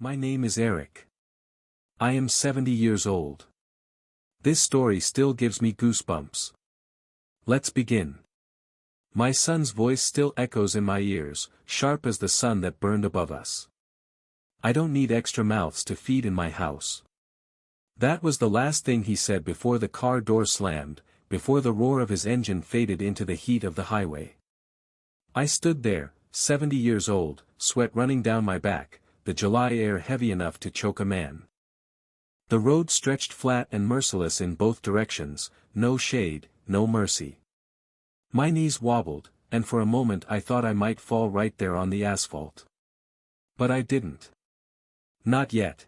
My name is Eric. I am 70 years old. This story still gives me goosebumps. Let's begin. My son's voice still echoes in my ears, sharp as the sun that burned above us. I don't need extra mouths to feed in my house. That was the last thing he said before the car door slammed, before the roar of his engine faded into the heat of the highway. I stood there, 70 years old, sweat running down my back, the July air heavy enough to choke a man. The road stretched flat and merciless in both directions, no shade, no mercy. My knees wobbled, and for a moment I thought I might fall right there on the asphalt. But I didn't. Not yet.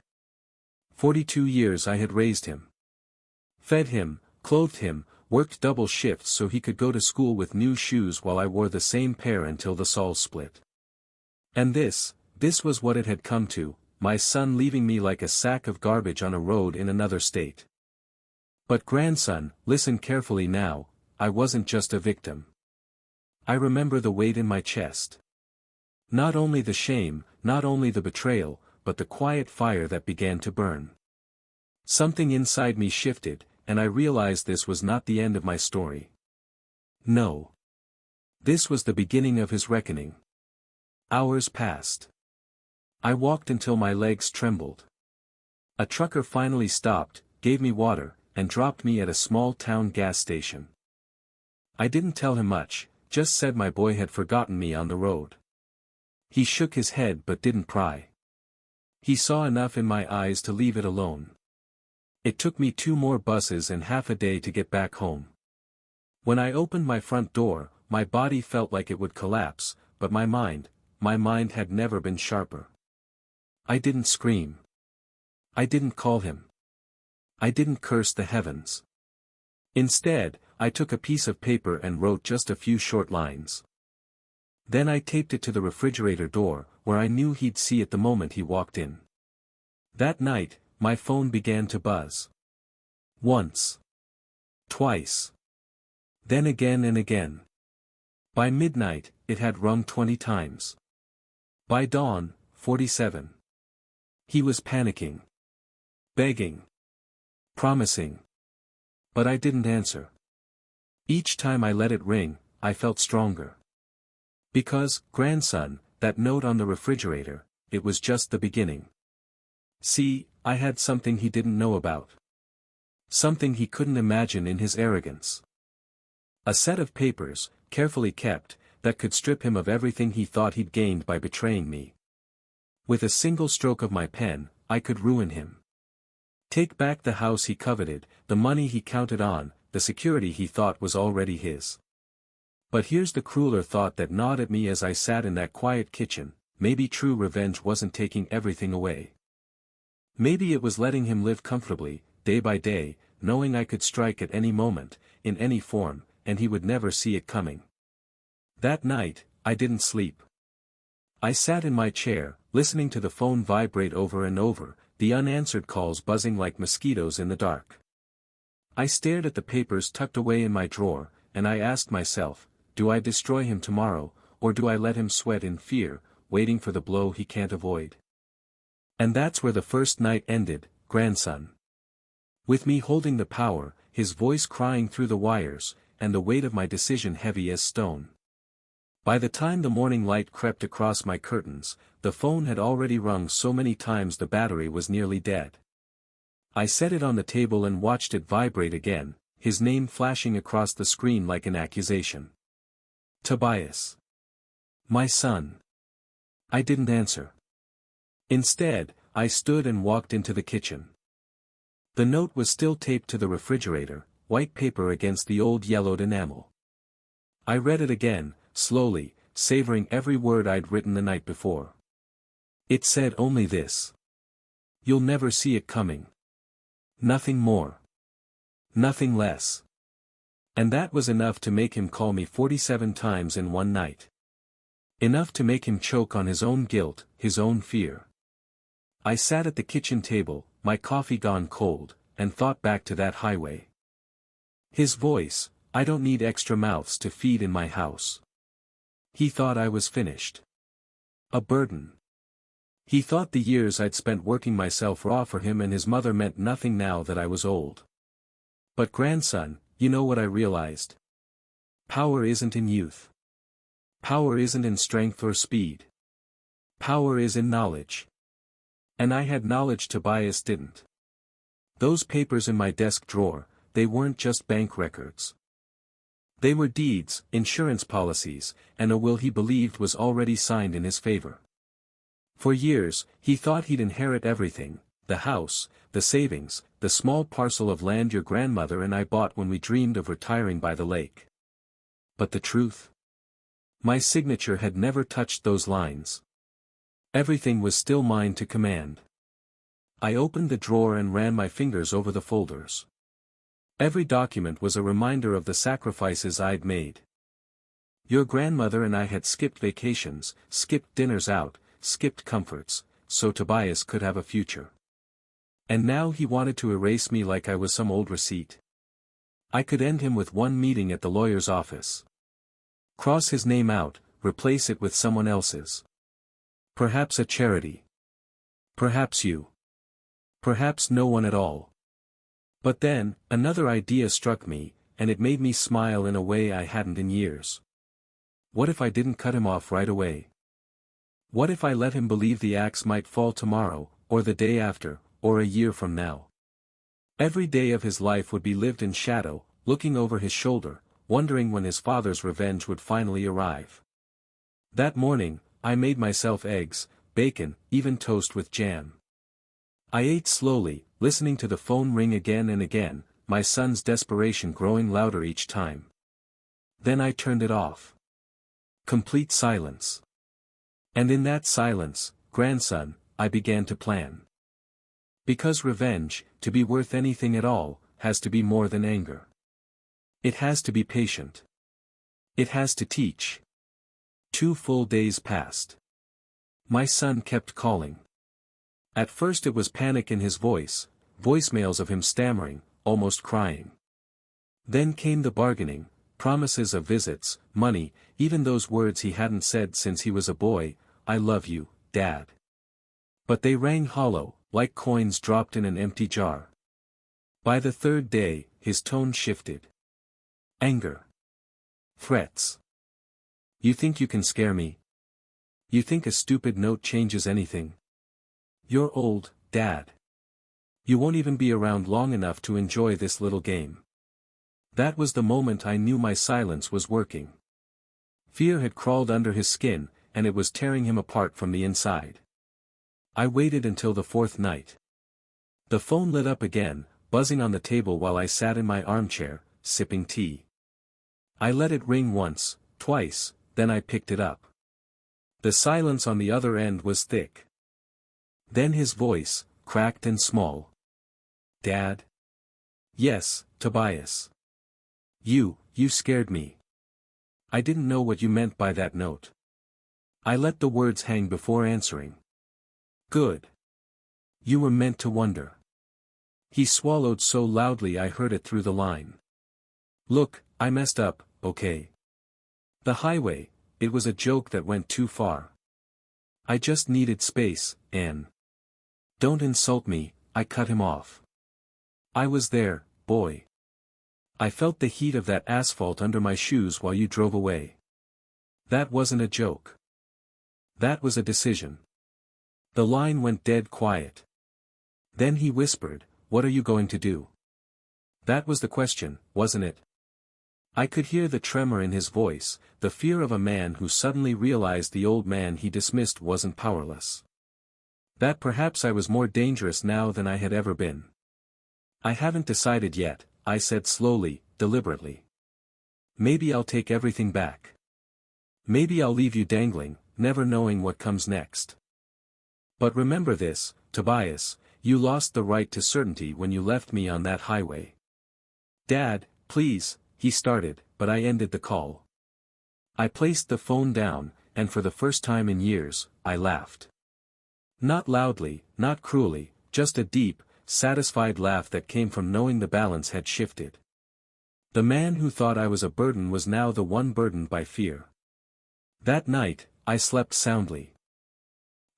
42 years I had raised him. Fed him, clothed him, worked double shifts so he could go to school with new shoes while I wore the same pair until the soles split. And this was what it had come to, my son leaving me like a sack of garbage on a road in another state. But grandson, listen carefully now, I wasn't just a victim. I remember the weight in my chest. Not only the shame, not only the betrayal, but the quiet fire that began to burn. Something inside me shifted, and I realized this was not the end of my story. No. This was the beginning of his reckoning. Hours passed. I walked until my legs trembled. A trucker finally stopped, gave me water, and dropped me at a small-town gas station. I didn't tell him much, just said my boy had forgotten me on the road. He shook his head but didn't pry. He saw enough in my eyes to leave it alone. It took me 2 more buses and half a day to get back home. When I opened my front door, my body felt like it would collapse, but my mind had never been sharper. I didn't scream. I didn't call him. I didn't curse the heavens. Instead, I took a piece of paper and wrote just a few short lines. Then I taped it to the refrigerator door, where I knew he'd see it the moment he walked in. That night, my phone began to buzz. Once. Twice. Then again and again. By midnight, it had rung 20 times. By dawn, 47. He was panicking. Begging. Promising. But I didn't answer. Each time I let it ring, I felt stronger. Because, grandson, that note on the refrigerator, it was just the beginning. See, I had something he didn't know about. Something he couldn't imagine in his arrogance. A set of papers, carefully kept, that could strip him of everything he thought he'd gained by betraying me. With a single stroke of my pen, I could ruin him. Take back the house he coveted, the money he counted on, the security he thought was already his. But here's the crueler thought that gnawed at me as I sat in that quiet kitchen: maybe true revenge wasn't taking everything away. Maybe it was letting him live comfortably, day by day, knowing I could strike at any moment, in any form, and he would never see it coming. That night, I didn't sleep. I sat in my chair, listening to the phone vibrate over and over, the unanswered calls buzzing like mosquitoes in the dark. I stared at the papers tucked away in my drawer, and I asked myself, do I destroy him tomorrow, or do I let him sweat in fear, waiting for the blow he can't avoid? And that's where the first night ended, grandson. With me holding the power, his voice crying through the wires, and the weight of my decision heavy as stone. By the time the morning light crept across my curtains, the phone had already rung so many times the battery was nearly dead. I set it on the table and watched it vibrate again, his name flashing across the screen like an accusation. Tobias. My son. I didn't answer. Instead, I stood and walked into the kitchen. The note was still taped to the refrigerator, white paper against the old yellowed enamel. I read it again, slowly, savoring every word I'd written the night before. It said only this: you'll never see it coming. Nothing more. Nothing less. And that was enough to make him call me 47 times in one night. Enough to make him choke on his own guilt, his own fear. I sat at the kitchen table, my coffee gone cold, and thought back to that highway. His voice: I don't need extra mouths to feed in my house. He thought I was finished. A burden. He thought the years I'd spent working myself raw for him and his mother meant nothing now that I was old. But grandson, you know what I realized? Power isn't in youth. Power isn't in strength or speed. Power is in knowledge. And I had knowledge Tobias didn't. Those papers in my desk drawer, they weren't just bank records. They were deeds, insurance policies, and a will he believed was already signed in his favor. For years, he thought he'd inherit everything, the house, the savings, the small parcel of land your grandmother and I bought when we dreamed of retiring by the lake. But the truth? My signature had never touched those lines. Everything was still mine to command. I opened the drawer and ran my fingers over the folders. Every document was a reminder of the sacrifices I'd made. Your grandmother and I had skipped vacations, skipped dinners out, skipped comforts, so Tobias could have a future. And now he wanted to erase me like I was some old receipt. I could end him with one meeting at the lawyer's office. Cross his name out, replace it with someone else's. Perhaps a charity. Perhaps you. Perhaps no one at all. But then, another idea struck me, and it made me smile in a way I hadn't in years. What if I didn't cut him off right away? What if I let him believe the axe might fall tomorrow, or the day after, or a year from now? Every day of his life would be lived in shadow, looking over his shoulder, wondering when his father's revenge would finally arrive. That morning, I made myself eggs, bacon, even toast with jam. I ate slowly, listening to the phone ring again and again, my son's desperation growing louder each time. Then I turned it off. Complete silence. And in that silence, grandson, I began to plan. Because revenge, to be worth anything at all, has to be more than anger. It has to be patient. It has to teach. 2 full days passed. My son kept calling. At first it was panic in his voice, voicemails of him stammering, almost crying. Then came the bargaining, promises of visits, money, even those words he hadn't said since he was a boy, I love you, Dad. But they rang hollow, like coins dropped in an empty jar. By the 3rd day, his tone shifted. Anger. Threats. You think you can scare me? You think a stupid note changes anything? You're old, Dad. You won't even be around long enough to enjoy this little game. That was the moment I knew my silence was working. Fear had crawled under his skin, and it was tearing him apart from the inside. I waited until the 4th night. The phone lit up again, buzzing on the table while I sat in my armchair, sipping tea. I let it ring once, twice, then I picked it up. The silence on the other end was thick. Then his voice, cracked and small. Dad? Yes, Tobias. You scared me. I didn't know what you meant by that note. I let the words hang before answering. Good. You were meant to wonder. He swallowed so loudly I heard it through the line. Look, I messed up, okay? The highway, it was a joke that went too far. I just needed space, Anne. Don't insult me, I cut him off. I was there, boy. I felt the heat of that asphalt under my shoes while you drove away. That wasn't a joke. That was a decision. The line went dead quiet. Then he whispered, what are you going to do? That was the question, wasn't it? I could hear the tremor in his voice, the fear of a man who suddenly realized the old man he dismissed wasn't powerless. That perhaps I was more dangerous now than I had ever been. I haven't decided yet, I said slowly, deliberately. Maybe I'll take everything back. Maybe I'll leave you dangling, never knowing what comes next. But remember this, Tobias, you lost the right to certainty when you left me on that highway. Dad, please, he started, but I ended the call. I placed the phone down, and for the first time in years, I laughed. Not loudly, not cruelly, just a deep, satisfied laugh that came from knowing the balance had shifted. The man who thought I was a burden was now the one burdened by fear. That night, I slept soundly.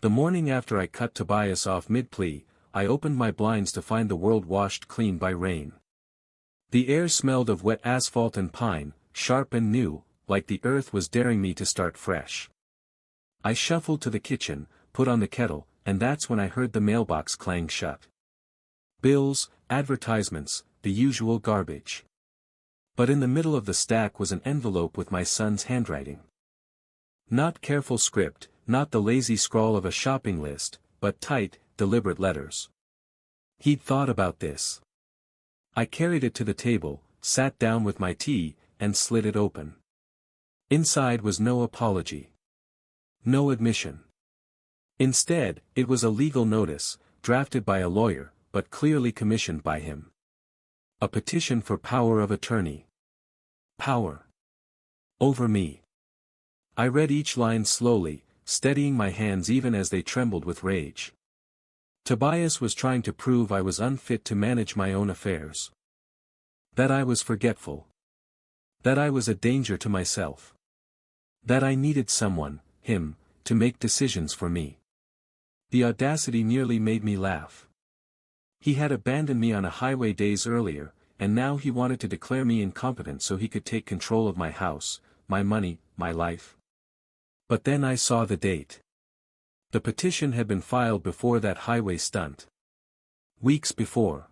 The morning after I cut Tobias off mid-plea, I opened my blinds to find the world washed clean by rain. The air smelled of wet asphalt and pine, sharp and new, like the earth was daring me to start fresh. I shuffled to the kitchen, put on the kettle, and that's when I heard the mailbox clang shut. Bills, advertisements, the usual garbage. But in the middle of the stack was an envelope with my son's handwriting. Not careful script, not the lazy scrawl of a shopping list, but tight, deliberate letters. He'd thought about this. I carried it to the table, sat down with my tea, and slid it open. Inside was no apology. No admission. Instead, it was a legal notice, drafted by a lawyer, but clearly commissioned by him. A petition for power of attorney. Power. Over me. I read each line slowly, steadying my hands even as they trembled with rage. Tobias was trying to prove I was unfit to manage my own affairs. That I was forgetful. That I was a danger to myself. That I needed someone, him, to make decisions for me. The audacity nearly made me laugh. He had abandoned me on a highway days earlier, and now he wanted to declare me incompetent so he could take control of my house, my money, my life. But then I saw the date. The petition had been filed before that highway stunt. Weeks before.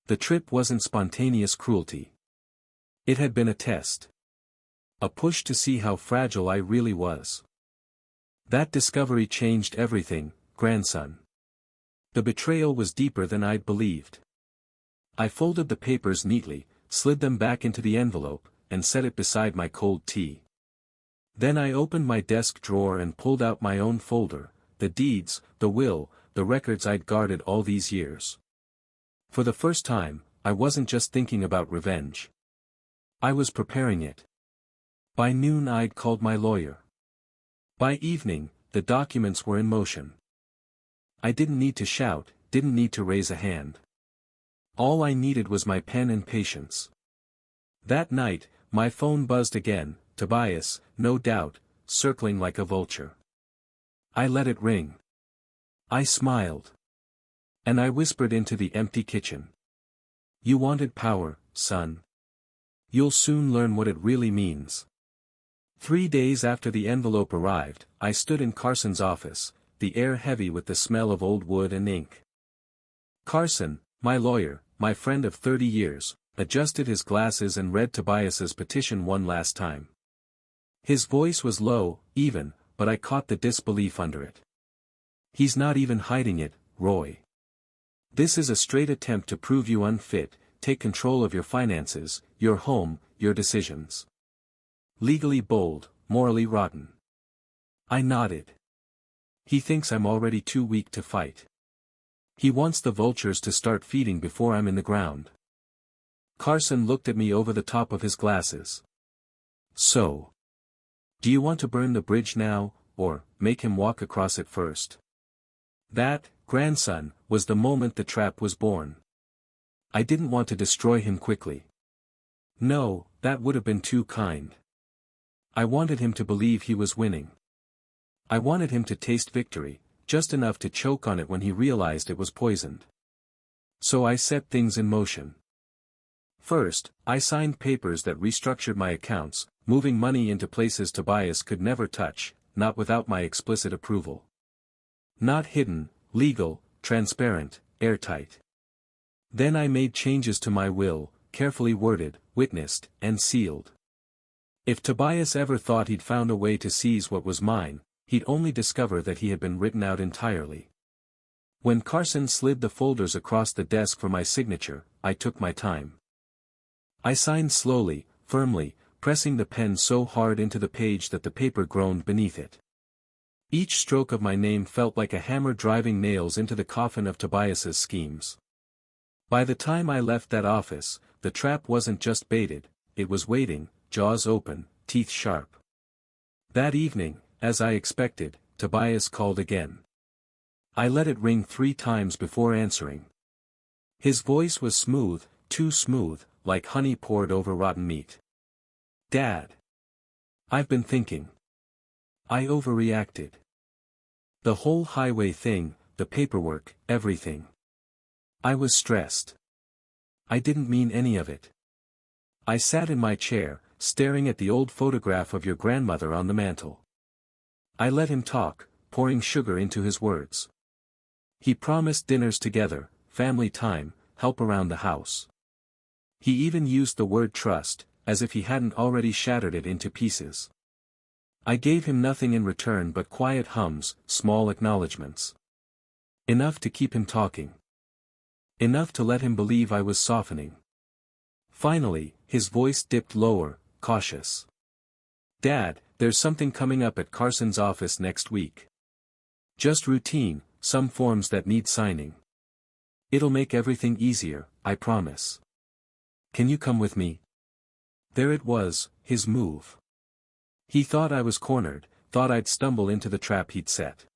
The trip wasn't spontaneous cruelty. It had been a test. A push to see how fragile I really was. That discovery changed everything, grandson. The betrayal was deeper than I'd believed. I folded the papers neatly, slid them back into the envelope, and set it beside my cold tea. Then I opened my desk drawer and pulled out my own folder, the deeds, the will, the records I'd guarded all these years. For the first time, I wasn't just thinking about revenge. I was preparing it. By noon I'd called my lawyer. By evening, the documents were in motion. I didn't need to shout, didn't need to raise a hand. All I needed was my pen and patience. That night, my phone buzzed again, Tobias, no doubt, circling like a vulture. I let it ring. I smiled. And I whispered into the empty kitchen. You wanted power, son. You'll soon learn what it really means. 3 days after the envelope arrived, I stood in Carson's office, the air heavy with the smell of old wood and ink. Carson, my lawyer, my friend of 30 years, adjusted his glasses and read Tobias's petition one last time. His voice was low, even, but I caught the disbelief under it. He's not even hiding it, Roy. This is a straight attempt to prove you unfit, take control of your finances, your home, your decisions. Legally bold, morally rotten. I nodded. He thinks I'm already too weak to fight. He wants the vultures to start feeding before I'm in the ground. Carson looked at me over the top of his glasses. So. Do you want to burn the bridge now, or make him walk across it first? That, grandson, was the moment the trap was born. I didn't want to destroy him quickly. No, that would have been too kind. I wanted him to believe he was winning. I wanted him to taste victory, just enough to choke on it when he realized it was poisoned. So I set things in motion. First, I signed papers that restructured my accounts, moving money into places Tobias could never touch, not without my explicit approval. Not hidden, legal, transparent, airtight. Then I made changes to my will, carefully worded, witnessed, and sealed. If Tobias ever thought he'd found a way to seize what was mine, he'd only discover that he had been written out entirely. When Carson slid the folders across the desk for my signature, I took my time. I signed slowly, firmly, pressing the pen so hard into the page that the paper groaned beneath it. Each stroke of my name felt like a hammer driving nails into the coffin of Tobias's schemes. By the time I left that office, the trap wasn't just baited, it was waiting, jaws open, teeth sharp. That evening, as I expected, Tobias called again. I let it ring 3 times before answering. His voice was smooth, too smooth, like honey poured over rotten meat. Dad. I've been thinking. I overreacted. The whole highway thing, the paperwork, everything. I was stressed. I didn't mean any of it. I sat in my chair, staring at the old photograph of your grandmother on the mantel. I let him talk, pouring sugar into his words. He promised dinners together, family time, help around the house. He even used the word trust, as if he hadn't already shattered it into pieces. I gave him nothing in return but quiet hums, small acknowledgments. Enough to keep him talking. Enough to let him believe I was softening. Finally, his voice dipped lower, cautious. "Dad, there's something coming up at Carson's office next week. Just routine, some forms that need signing. It'll make everything easier, I promise. Can you come with me?" There it was, his move. He thought I was cornered, thought I'd stumble into the trap he'd set.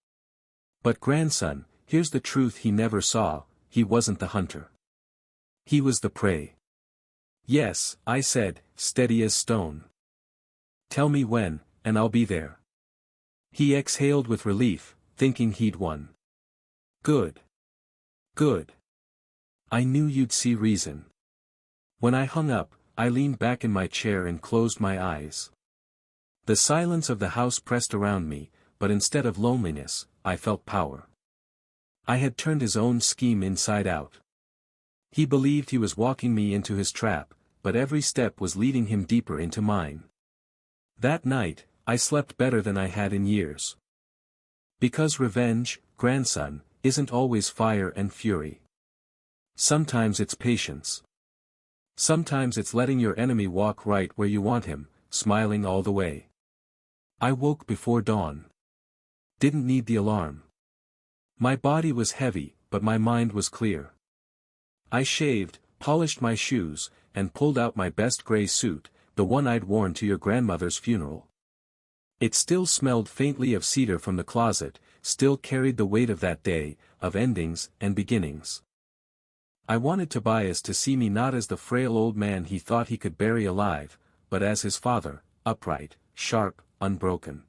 But grandson, here's the truth he never saw: he wasn't the hunter. He was the prey. "Yes," I said, steady as stone. "Tell me when, and I'll be there." He exhaled with relief, thinking he'd won. "Good. Good. I knew you'd see reason." When I hung up, I leaned back in my chair and closed my eyes. The silence of the house pressed around me, but instead of loneliness, I felt power. I had turned his own scheme inside out. He believed he was walking me into his trap, but every step was leading him deeper into mine. That night, I slept better than I had in years. Because revenge, grandson, isn't always fire and fury. Sometimes it's patience. Sometimes it's letting your enemy walk right where you want him, smiling all the way. I woke before dawn. Didn't need the alarm. My body was heavy, but my mind was clear. I shaved, polished my shoes, and pulled out my best gray suit, the one I'd worn to your grandmother's funeral. It still smelled faintly of cedar from the closet, still carried the weight of that day, of endings and beginnings. I wanted Tobias to see me not as the frail old man he thought he could bury alive, but as his father, upright, sharp, unbroken.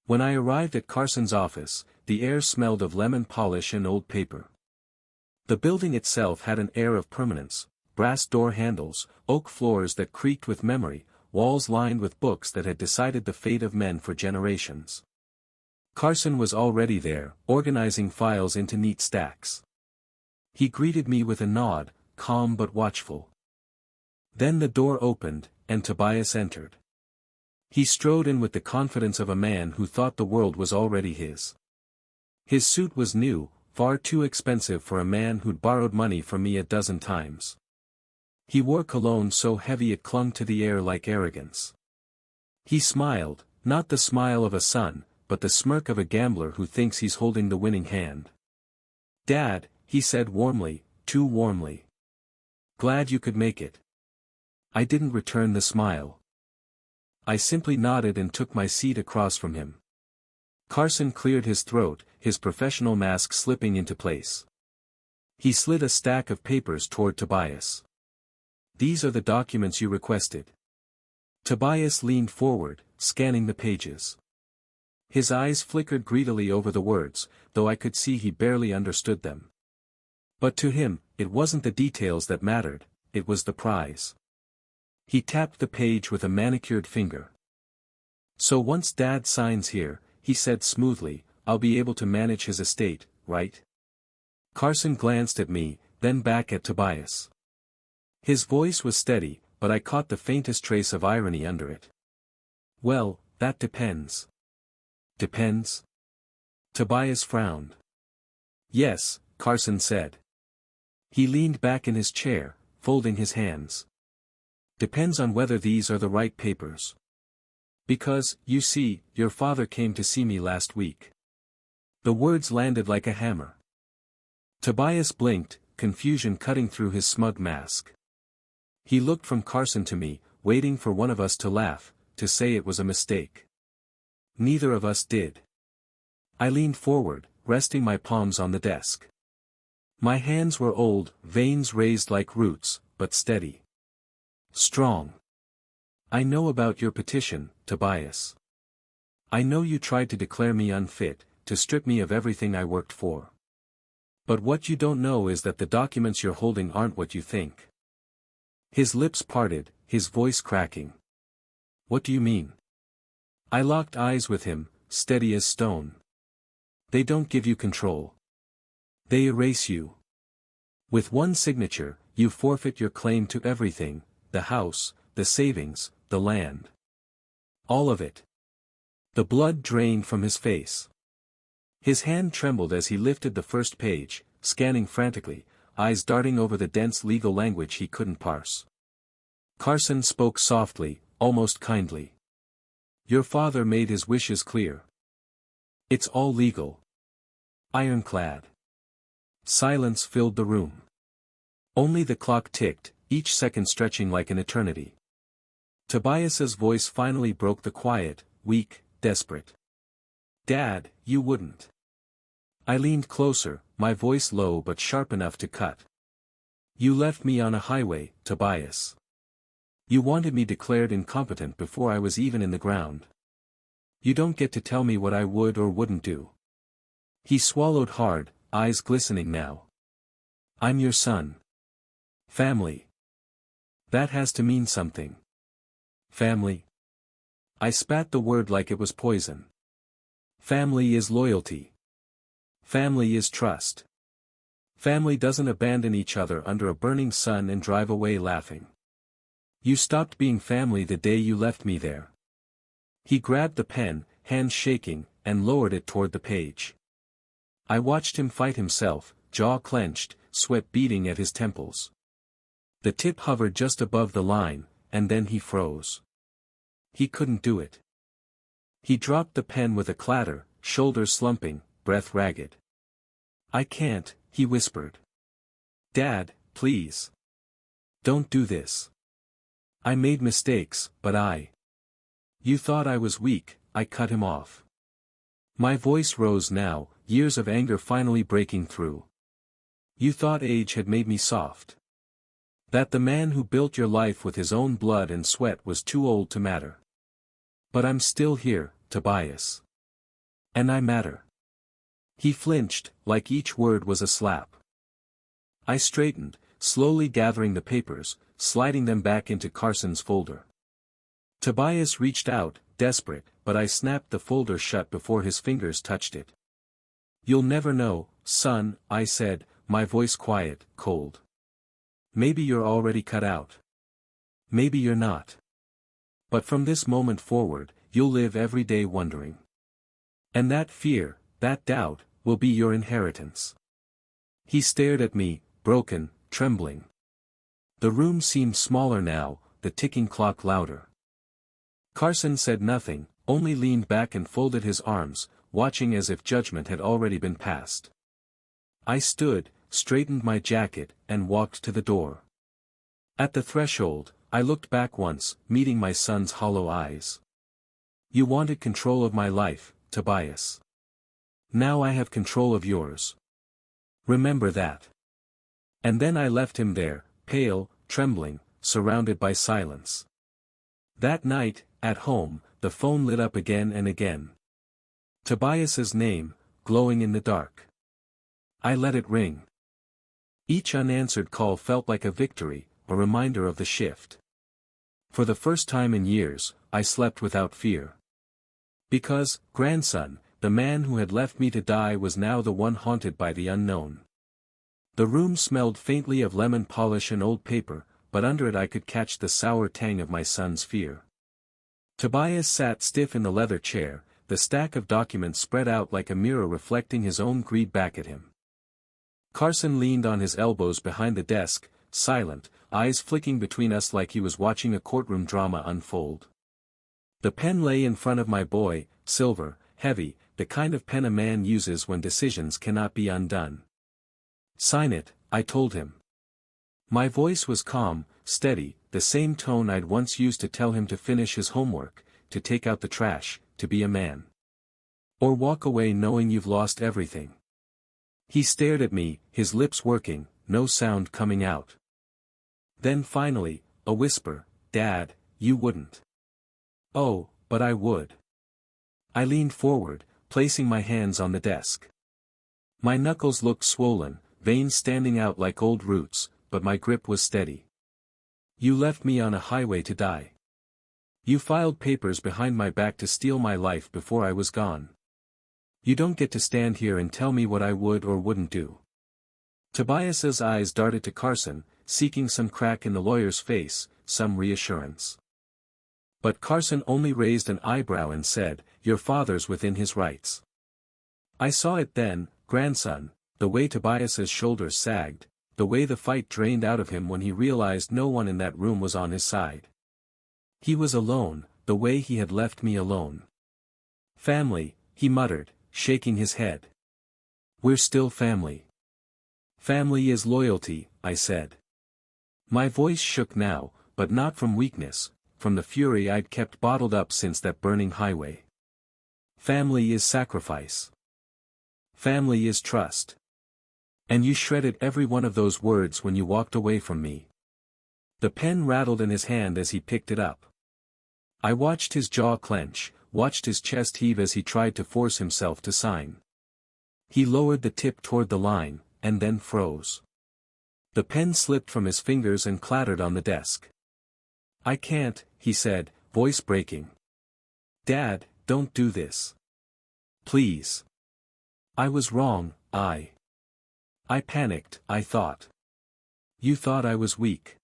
When I arrived at Carson's office, the air smelled of lemon polish and old paper. The building itself had an air of permanence: brass door handles, oak floors that creaked with memory, walls lined with books that had decided the fate of men for generations. Carson was already there, organizing files into neat stacks. He greeted me with a nod, calm but watchful. Then the door opened, and Tobias entered. He strode in with the confidence of a man who thought the world was already his. His suit was new, far too expensive for a man who'd borrowed money from me a dozen times. He wore cologne so heavy it clung to the air like arrogance. He smiled, not the smile of a son, but the smirk of a gambler who thinks he's holding the winning hand. "Dad," he said warmly, too warmly. "Glad you could make it." I didn't return the smile. I simply nodded and took my seat across from him. Carson cleared his throat, his professional mask slipping into place. He slid a stack of papers toward Tobias. "These are the documents you requested." Tobias leaned forward, scanning the pages. His eyes flickered greedily over the words, though I could see he barely understood them. But to him, it wasn't the details that mattered, it was the prize. He tapped the page with a manicured finger. "So once Dad signs here," he said smoothly, "I'll be able to manage his estate, right?" Carson glanced at me, then back at Tobias. His voice was steady, but I caught the faintest trace of irony under it. "Well, that depends." "Depends?" Tobias frowned. "Yes," Carson said. He leaned back in his chair, folding his hands. "Depends on whether these are the right papers. Because, you see, your father came to see me last week." The words landed like a hammer. Tobias blinked, confusion cutting through his smug mask. He looked from Carson to me, waiting for one of us to laugh, to say it was a mistake. Neither of us did. I leaned forward, resting my palms on the desk. My hands were old, veins raised like roots, but steady. Strong. "I know about your petition, Tobias. I know you tried to declare me unfit, to to strip me of everything I worked for. But what you don't know is that the documents you're holding aren't what you think. His lips parted, his voice cracking. What do you mean? I locked eyes with him, steady as stone. They don't give you control. They erase you. With one signature, you forfeit your claim to everything, the house, the savings, the land. All of it. The blood drained from his face. His hand trembled as he lifted the first page, scanning frantically, eyes darting over the dense legal language he couldn't parse. Carson spoke softly, almost kindly. Your father made his wishes clear. It's all legal. Ironclad. Silence filled the room. Only the clock ticked, each second stretching like an eternity. Tobias's voice finally broke the quiet, weak, desperate. Dad, you wouldn't. I leaned closer, my voice low but sharp enough to cut. You left me on a highway, Tobias. You wanted me declared incompetent before I was even in the ground. You don't get to tell me what I would or wouldn't do. He swallowed hard, eyes glistening now. I'm your son. Family. That has to mean something. Family. I spat the word like it was poison. Family is loyalty. Family is trust. Family doesn't abandon each other under a burning sun and drive away laughing. You stopped being family the day you left me there. He grabbed the pen, hands shaking, and lowered it toward the page. I watched him fight himself, jaw clenched, sweat beading at his temples. The tip hovered just above the line, and then he froze. He couldn't do it. He dropped the pen with a clatter, shoulders slumping, breath ragged. I can't, he whispered. Dad, please. Don't do this. I made mistakes, but You thought I was weak, I cut him off. My voice rose now, years of anger finally breaking through. You thought age had made me soft. That the man who built your life with his own blood and sweat was too old to matter. But I'm still here, Tobias. And I matter. He flinched, like each word was a slap. I straightened, slowly gathering the papers, sliding them back into Carson's folder. Tobias reached out, desperate, but I snapped the folder shut before his fingers touched it. You'll never know, son, I said, my voice quiet, cold. Maybe you're already cut out. Maybe you're not. But from this moment forward, you'll live every day wondering. And that fear, that doubt, will be your inheritance. He stared at me, broken, trembling. The room seemed smaller now, the ticking clock louder. Carson said nothing, only leaned back and folded his arms, watching as if judgment had already been passed. I stood, straightened my jacket, and walked to the door. At the threshold, I looked back once, meeting my son's hollow eyes. You wanted control of my life, Tobias. Now I have control of yours. Remember that. And then I left him there, pale, trembling, surrounded by silence. That night, at home, the phone lit up again and again. Tobias's name, glowing in the dark. I let it ring. Each unanswered call felt like a victory, a reminder of the shift. For the first time in years, I slept without fear. Because, grandson, the man who had left me to die was now the one haunted by the unknown. The room smelled faintly of lemon polish and old paper, but under it I could catch the sour tang of my son's fear. Tobias sat stiff in the leather chair, the stack of documents spread out like a mirror reflecting his own greed back at him. Carson leaned on his elbows behind the desk, silent, eyes flicking between us like he was watching a courtroom drama unfold. The pen lay in front of my boy, silver, heavy, the kind of pen a man uses when decisions cannot be undone. Sign it, I told him. My voice was calm, steady, the same tone I'd once used to tell him to finish his homework, to take out the trash, to be a man. Or walk away knowing you've lost everything. He stared at me, his lips working, no sound coming out. Then finally, a whisper, Dad, you wouldn't. Oh, but I would. I leaned forward, placing my hands on the desk. My knuckles looked swollen, veins standing out like old roots, but my grip was steady. You left me on a highway to die. You filed papers behind my back to steal my life before I was gone. You don't get to stand here and tell me what I would or wouldn't do. Tobias's eyes darted to Carson, seeking some crack in the lawyer's face, some reassurance. But Carson only raised an eyebrow and said, "Your father's within his rights." I saw it then, grandson, the way Tobias's shoulders sagged, the way the fight drained out of him when he realized no one in that room was on his side. He was alone, the way he had left me alone. "Family," he muttered, shaking his head. "We're still family." "Family is loyalty," I said. My voice shook now, but not from weakness, from the fury I'd kept bottled up since that burning highway. "Family is sacrifice. Family is trust. And you shredded every one of those words when you walked away from me." The pen rattled in his hand as he picked it up. I watched his jaw clench, watched his chest heave as he tried to force himself to sign. He lowered the tip toward the line, and then froze. The pen slipped from his fingers and clattered on the desk. "I can't," he said, voice breaking. "Dad, don't do this. Please. I was wrong, I panicked, I thought. You thought I was weak."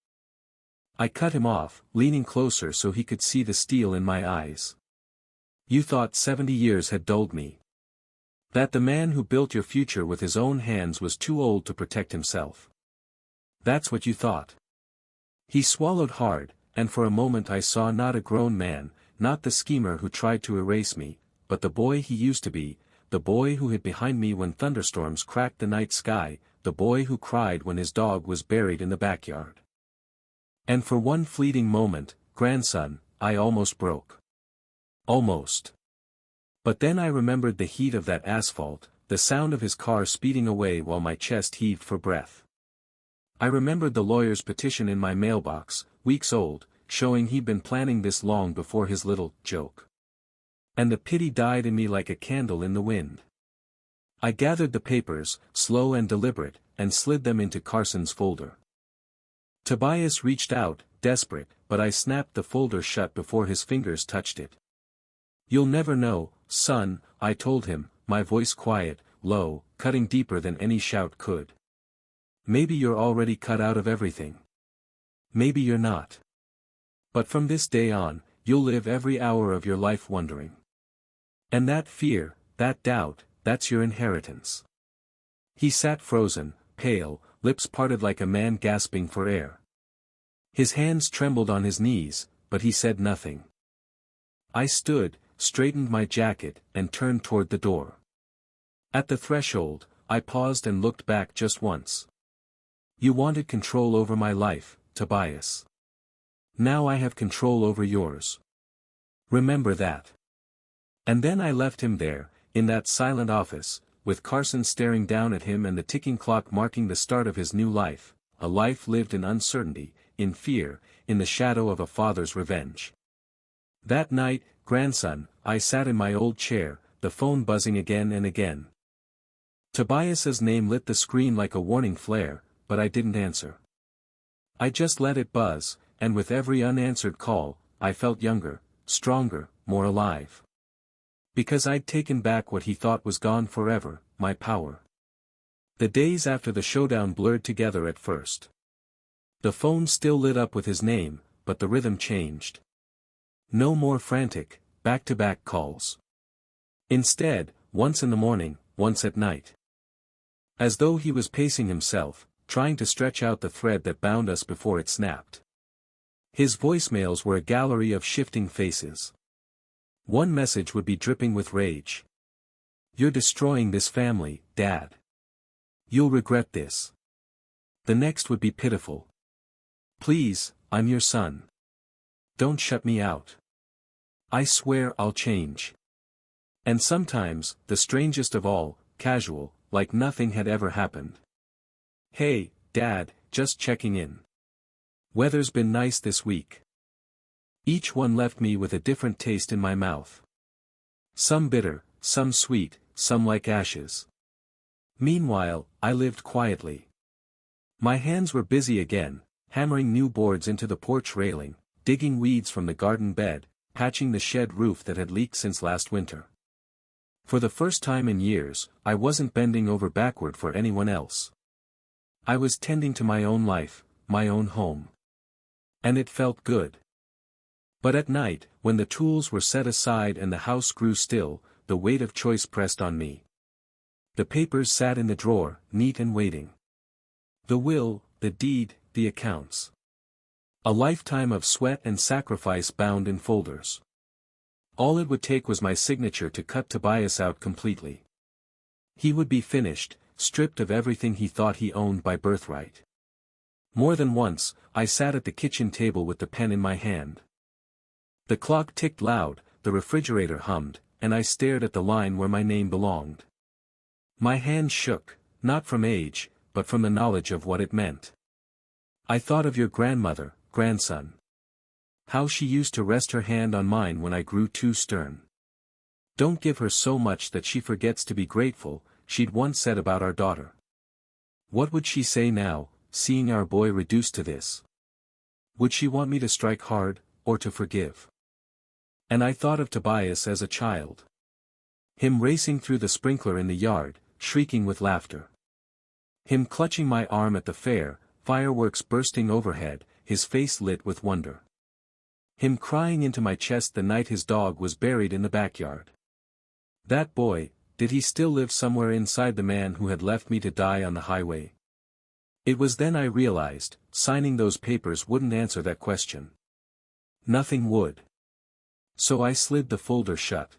I cut him off, leaning closer so he could see the steel in my eyes. "You thought 70 years had dulled me. That the man who built your future with his own hands was too old to protect himself. That's what you thought." He swallowed hard, and for a moment I saw not a grown man, not the schemer who tried to erase me, but the boy he used to be, the boy who hid behind me when thunderstorms cracked the night sky, the boy who cried when his dog was buried in the backyard. And for one fleeting moment, grandson, I almost broke. Almost. But then I remembered the heat of that asphalt, the sound of his car speeding away while my chest heaved for breath. I remembered the lawyer's petition in my mailbox, weeks old, showing he'd been planning this long before his little joke. And the pity died in me like a candle in the wind. I gathered the papers, slow and deliberate, and slid them into Carson's folder. Tobias reached out, desperate, but I snapped the folder shut before his fingers touched it. "You'll never know, son," I told him, my voice quiet, low, cutting deeper than any shout could. "Maybe you're already cut out of everything. Maybe you're not. But from this day on, you'll live every hour of your life wondering. And that fear, that doubt, that's your inheritance." He sat frozen, pale, lips parted like a man gasping for air. His hands trembled on his knees, but he said nothing. I stood, straightened my jacket, and turned toward the door. At the threshold, I paused and looked back just once. "You wanted control over my life, Tobias. Now I have control over yours. Remember that." And then I left him there, in that silent office, with Carson staring down at him and the ticking clock marking the start of his new life, a life lived in uncertainty, in fear, in the shadow of a father's revenge. That night, grandson, I sat in my old chair, the phone buzzing again and again. Tobias's name lit the screen like a warning flare, but I didn't answer. I just let it buzz, and with every unanswered call, I felt younger, stronger, more alive. Because I'd taken back what he thought was gone forever, my power. The days after the showdown blurred together at first. The phone still lit up with his name, but the rhythm changed. No more frantic, back-to-back calls. Instead, once in the morning, once at night. As though he was pacing himself, trying to stretch out the thread that bound us before it snapped. His voicemails were a gallery of shifting faces. One message would be dripping with rage. "You're destroying this family, Dad. You'll regret this." The next would be pitiful. "Please, I'm your son. Don't shut me out. I swear I'll change." And sometimes, the strangest of all, casual, like nothing had ever happened. "Hey, Dad, just checking in. Weather's been nice this week." Each one left me with a different taste in my mouth. Some bitter, some sweet, some like ashes. Meanwhile, I lived quietly. My hands were busy again, hammering new boards into the porch railing, digging weeds from the garden bed, patching the shed roof that had leaked since last winter. For the first time in years, I wasn't bending over backward for anyone else. I was tending to my own life, my own home. And it felt good. But at night, when the tools were set aside and the house grew still, the weight of choice pressed on me. The papers sat in the drawer, neat and waiting. The will, the deed, the accounts. A lifetime of sweat and sacrifice bound in folders. All it would take was my signature to cut Tobias out completely. He would be finished, stripped of everything he thought he owned by birthright. More than once, I sat at the kitchen table with the pen in my hand. The clock ticked loud, the refrigerator hummed, and I stared at the line where my name belonged. My hand shook, not from age, but from the knowledge of what it meant. I thought of your grandmother, grandson. How she used to rest her hand on mine when I grew too stern. Don't give her so much that she forgets to be grateful, she'd once said about our daughter. What would she say now, seeing our boy reduced to this? Would she want me to strike hard, or to forgive? And I thought of Tobias as a child. Him racing through the sprinkler in the yard, shrieking with laughter. Him clutching my arm at the fair, fireworks bursting overhead, his face lit with wonder. Him crying into my chest the night his dog was buried in the backyard. That boy, did he still live somewhere inside the man who had left me to die on the highway? It was then I realized, signing those papers wouldn't answer that question. Nothing would. So I slid the folder shut.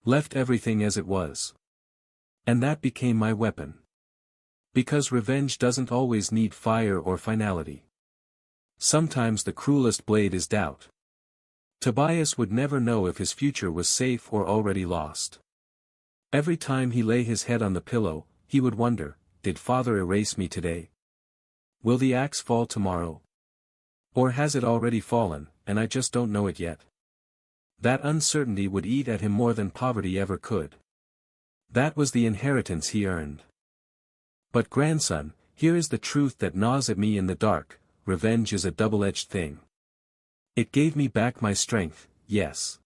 Left everything as it was. And that became my weapon. Because revenge doesn't always need fire or finality. Sometimes the cruelest blade is doubt. Tobias would never know if his future was safe or already lost. Every time he lay his head on the pillow, he would wonder, did Father erase me today? Will the axe fall tomorrow? Or has it already fallen, and I just don't know it yet? That uncertainty would eat at him more than poverty ever could. That was the inheritance he earned. But grandson, here is the truth that gnaws at me in the dark. Revenge is a double-edged thing. It gave me back my strength, yes.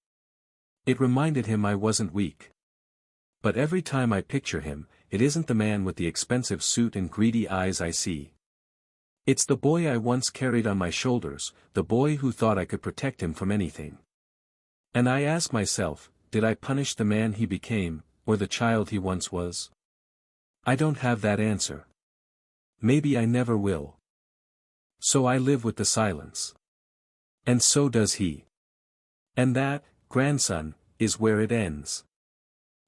It reminded him I wasn't weak. But every time I picture him, it isn't the man with the expensive suit and greedy eyes I see. It's the boy I once carried on my shoulders, the boy who thought I could protect him from anything. And I ask myself, did I punish the man he became, or the child he once was? I don't have that answer. Maybe I never will. So I live with the silence. And so does he. And that, grandson, is where it ends.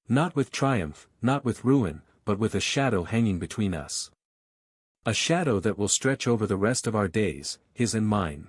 Not with triumph, not with ruin, but with a shadow hanging between us. A shadow that will stretch over the rest of our days, his and mine.